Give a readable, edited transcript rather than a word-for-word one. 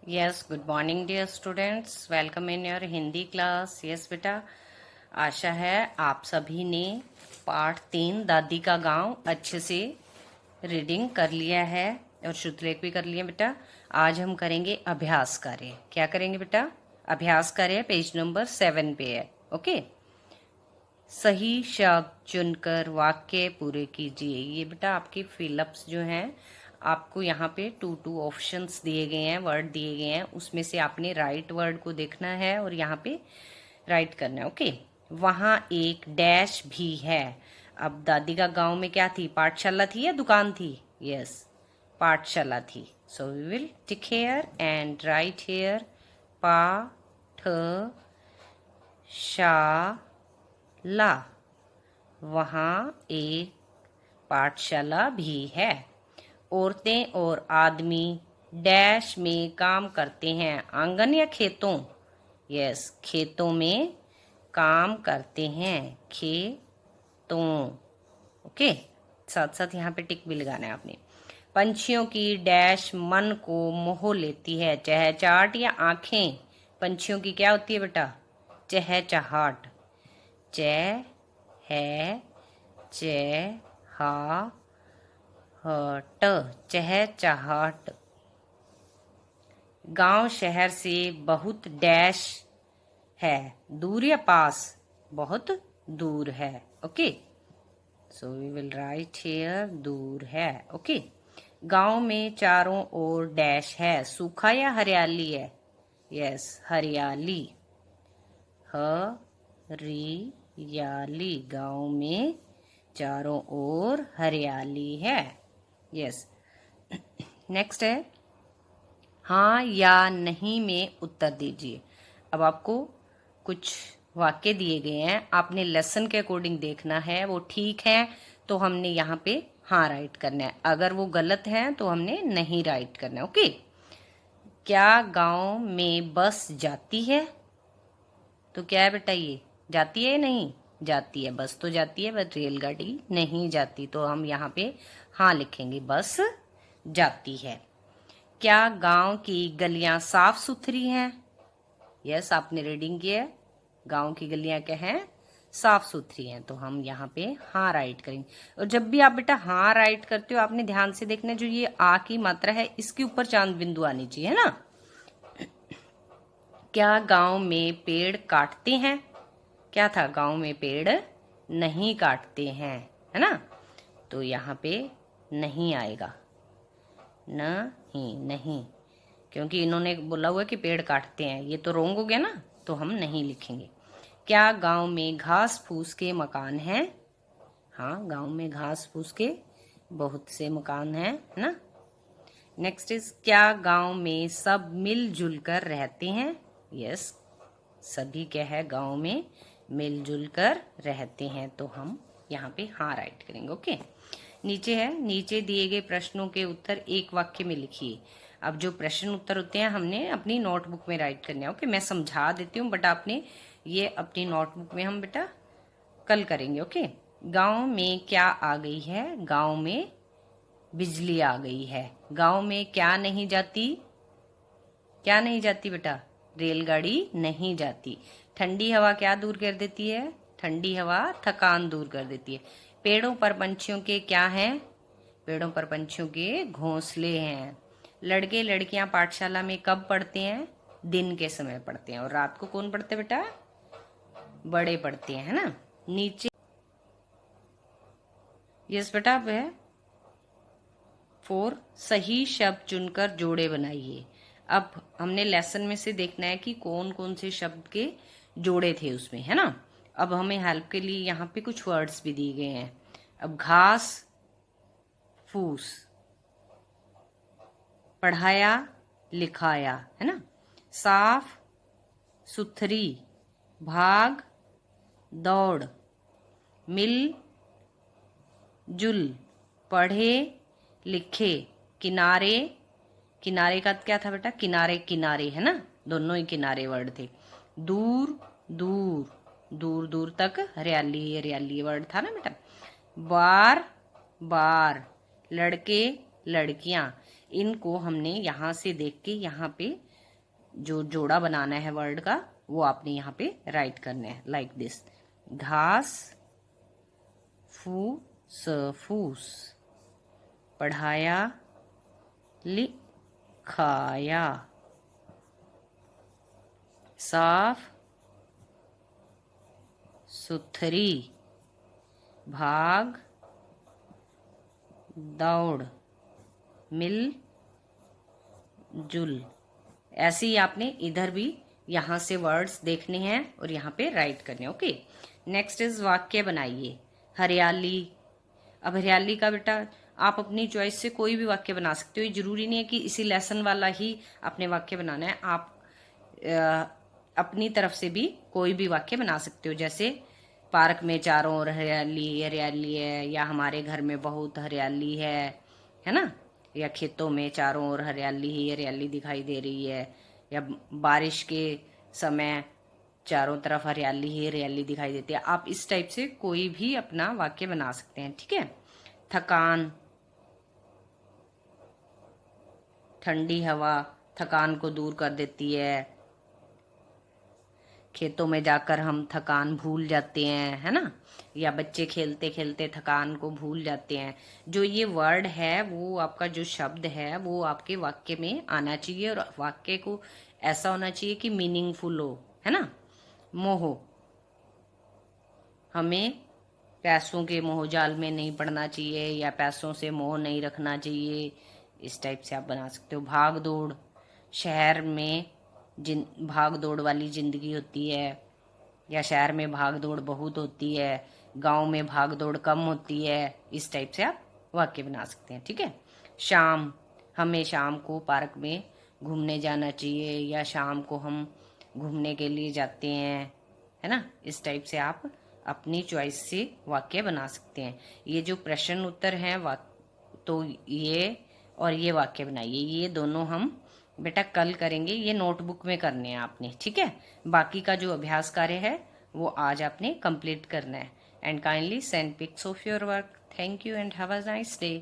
Yes, good morning dear students. Welcome in your Hindi class. Yes बेटा, आशा है आप सभी ने पाठ 3 दादी का गांव अच्छे से रीडिंग कर लिया है और शुद्धलेख भी कर लिया बेटा. आज हम करेंगे अभ्यास कार्य. क्या करेंगे बेटा? अभ्यास कार्य पेज नंबर 7 पे है. ओके. सही शब्द चुनकर वाक्य पूरे कीजिए. ये बेटा आपके फिलअप्स जो हैं, आपको यहाँ पे टू ऑप्शंस दिए गए हैं, वर्ड दिए गए हैं, उसमें से आपने राइट वर्ड को देखना है और यहाँ पे राइट करना है. ओके. वहाँ एक डैश भी है. अब दादी का गांव में क्या थी? पाठशाला थी या दुकान थी? यस, पाठशाला थी. So we will tick here and write here पाठ शा ला. वहाँ एक पाठशाला भी है. औरतें और आदमी डैश में काम करते हैं. आंगन या खेतों? यस, खेतों में काम करते हैं. खेतों. ओके. साथ साथ यहाँ पे टिक भी लगाना है आपने. पंछियों की डैश मन को मोह लेती है. चहचहाट या आंखें? पंछियों की क्या होती है बेटा? चहचहाट. चह है चहट. चहचहाट. गांव शहर से बहुत डैश है. दूर या पास? बहुत दूर है. Okay. So we will write here दूर है. ओके. गांव में चारों ओर डैश है. सूखा या हरियाली है? यस, हरियाली. हरियाली. गांव में चारों ओर हरियाली है. यस. नेक्स्ट है हाँ या नहीं में उत्तर दीजिए. अब आपको कुछ वाक्य दिए गए हैं, आपने लेसन के अकॉर्डिंग देखना है. वो ठीक है तो हमने यहाँ पे हाँ राइट करना है, अगर वो गलत है तो हमने नहीं राइट करना है. ओके. क्या गांव में बस जाती है? तो क्या है बेटा? ये जाती है या नहीं? जाती है. बस तो जाती है बट रेलगाड़ी नहीं जाती, तो हम यहाँ पे हाँ लिखेंगे, बस जाती है. क्या गांव की गलियां साफ सुथरी हैं? यस, आपने रीडिंग की है. गांव की गलियां क्या हैं? साफ सुथरी हैं, तो हम यहाँ पे हाँ राइट करेंगे. और जब भी आप बेटा हाँ राइट करते हो, आपने ध्यान से देखना, जो ये आ की मात्रा है इसके ऊपर चांद बिंदु आनी चाहिए, है ना. क्या गांव में पेड़ काटते हैं? क्या था? गांव में पेड़ नहीं काटते हैं, है ना. तो यहाँ पे नहीं आएगा. नहीं, नहीं, क्योंकि इन्होंने बोला हुआ कि पेड़ काटते हैं, ये तो रोंग हो गया ना, तो हम नहीं लिखेंगे. क्या गांव में घास फूस के मकान हैं? हाँ, गांव में घास फूस के बहुत से मकान हैं, है ना. नेक्स्ट इज क्या गांव में सब मिलजुल कर रहते हैं? यस, सभी क्या है? गांव में मिलजुल कर रहते हैं, तो हम यहाँ पे हाँ राइट करेंगे. ओके. नीचे है, नीचे दिए गए प्रश्नों के उत्तर एक वाक्य में लिखिए. अब जो प्रश्न उत्तर होते हैं हमने अपनी नोटबुक में राइट करने हैं. ओके. मैं समझा देती हूँ बट आपने ये अपनी नोटबुक में हम बेटा कल करेंगे. ओके. गांव में क्या आ गई है? गांव में बिजली आ गई है. गांव में क्या नहीं जाती? क्या नहीं जाती बेटा? रेलगाड़ी नहीं जाती. ठंडी हवा क्या दूर कर देती है? ठंडी हवा थकान दूर कर देती है. पेड़ों पर पंछियों के क्या हैं? पेड़ों पर पंछियों के घोंसले हैं. लड़के लड़कियां पाठशाला में कब पढ़ते हैं? दिन के समय पढ़ते हैं. और रात को कौन पढ़ते बेटा? बड़े पढ़ते हैं, है ना. नीचे यस बेटा. अब है 4 सही शब्द चुनकर जोड़े बनाइए. अब हमने लेसन में से देखना है कि कौन कौन से शब्द के जोड़े थे उसमें, है ना. अब हमें हेल्प के लिए यहाँ पे कुछ वर्ड्स भी दिए गए हैं. अब घास फूस, पढ़ाया लिखाया, है ना. साफ सुथरी, भाग दौड़, मिल जुल, पढ़े लिखे, किनारे. किनारे का क्या था बेटा? किनारे किनारे, है ना. दोनों ही किनारे वर्ड थे. दूर दूर, दूर दूर तक हरियाली हरियाली वर्ड था ना बेटा. बार बार, लड़के लड़कियां, इनको हमने यहाँ से देख के यहाँ पे जो जोड़ा बनाना है वर्ड का वो आपने यहाँ पे राइट करना है लाइक दिस। घास फूस फूस, पढ़ाया लिखाया, साफ सुथरी, भाग दौड़, मिल जुल। ऐसे ही आपने इधर भी यहाँ से वर्ड्स देखने हैं और यहाँ पे राइट करने। ओके, नेक्स्ट इज वाक्य बनाइए। हरियाली। अब हरियाली का बेटा आप अपनी चॉइस से कोई भी वाक्य बना सकते हो, ये जरूरी नहीं है कि इसी लेसन वाला ही आपने वाक्य बनाना है। आप अपनी तरफ से भी कोई भी वाक्य बना सकते हो, जैसे पार्क में चारों ओर हरियाली हरियाली है, या हमारे घर में बहुत हरियाली है ना, या खेतों में चारों ओर हरियाली ही हरियाली दिखाई दे रही है, या बारिश के समय चारों तरफ हरियाली ही हरियाली दिखाई देती है। आप इस टाइप से कोई भी अपना वाक्य बना सकते हैं, ठीक है। थकान। ठंडी हवा थकान को दूर कर देती है। खेतों में जाकर हम थकान भूल जाते हैं, है ना, या बच्चे खेलते खेलते थकान को भूल जाते हैं। जो ये वर्ड है वो आपका जो शब्द है वो आपके वाक्य में आना चाहिए, और वाक्य को ऐसा होना चाहिए कि मीनिंगफुल हो, है ना। मोह, हमें पैसों के मोह जाल में नहीं पड़ना चाहिए, या पैसों से मोह नहीं रखना चाहिए, इस टाइप से आप बना सकते हो। भाग दौड़, शहर में भाग दौड़ वाली जिंदगी होती है, या शहर में भाग दौड़ बहुत होती है, गांव में भाग दौड़ कम होती है, इस टाइप से आप वाक्य बना सकते हैं, ठीक है। शाम, हमें शाम को पार्क में घूमने जाना चाहिए, या शाम को हम घूमने के लिए जाते हैं, है ना। इस टाइप से आप अपनी चॉइस से वाक्य बना सकते हैं। ये जो प्रश्न उत्तर हैं तो ये और ये वाक्य बनाइए, ये दोनों हम बेटा कल करेंगे, ये नोटबुक में करने हैं आपने, ठीक है। बाकी का जो अभ्यास कार्य है वो आज आपने कंप्लीट करना है। And kindly send pics of your work. Thank you and have a nice day.